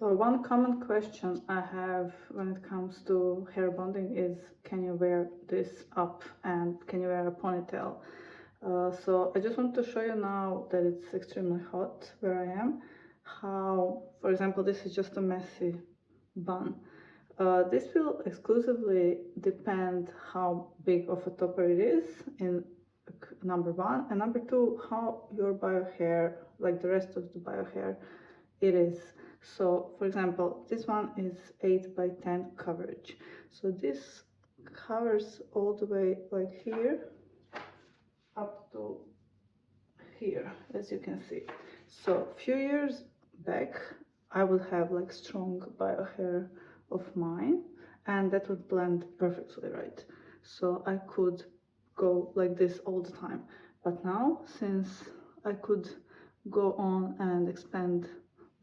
So one common question I have when it comes to hair bonding is, can you wear this up and can you wear a ponytail? So I just want to show you now that it's extremely hot where I am, how, for example, this is just a messy bun. This will exclusively depend how big of a topper it is in number one, and number two, how your bio hair, like the rest of the bio hair, it is. So for example, this one is 8 by 10 coverage, so this covers all the way like here up to here, as you can see. So a few years back I would have like strong bio hair of mine and that would blend perfectly, right? So I could go like this all the time, but now since I could go on and expand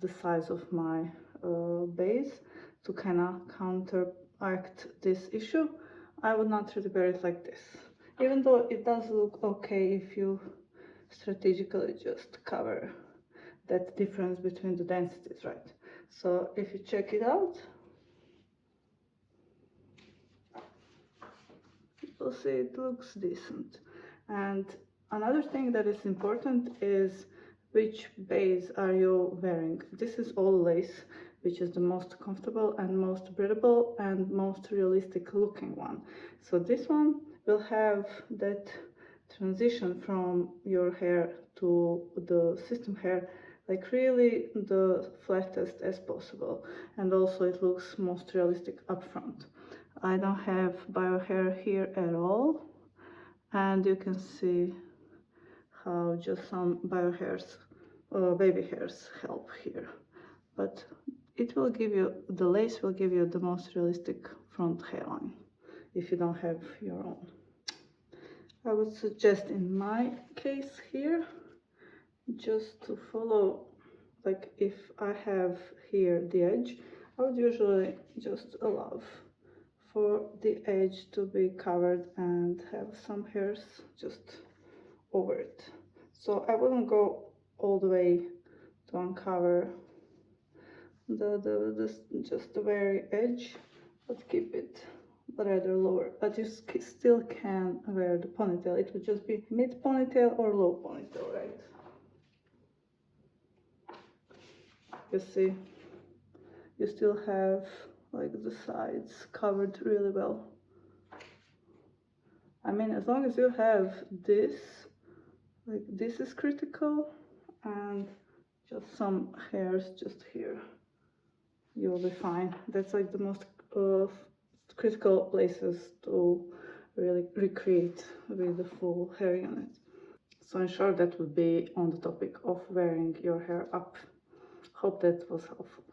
the size of my base to kind of counteract this issue, I would not really wear it like this, even though it does look okay if you strategically just cover that difference between the densities, right? So if you check it out, you'll see it looks decent. And another thing that is important is which base are you wearing. This is all lace, which is the most comfortable and most breathable and most realistic looking one. So this one will have that transition from your hair to the system hair like really the flattest as possible, and also it looks most realistic up front. I don't have bio hair here at all, and you can see how just some bio hairs or baby hairs help here, but it will give you, the lace will give you the most realistic front hairline if you don't have your own. I would suggest in my case here just to follow, like if I have here the edge, I would usually just allow for the edge to be covered and have some hairs just over it. So I wouldn't go all the way to uncover just the very edge, but keep it rather lower. But you still can wear the ponytail. It would just be mid ponytail or low ponytail, right? You see, you still have like the sides covered really well. I mean, as long as you have this, like this is critical, and just some hairs just here, you'll be fine. That's like the most critical places to really recreate with the full hair unit. So in short, that would be on the topic of wearing your hair up. Hope that was helpful.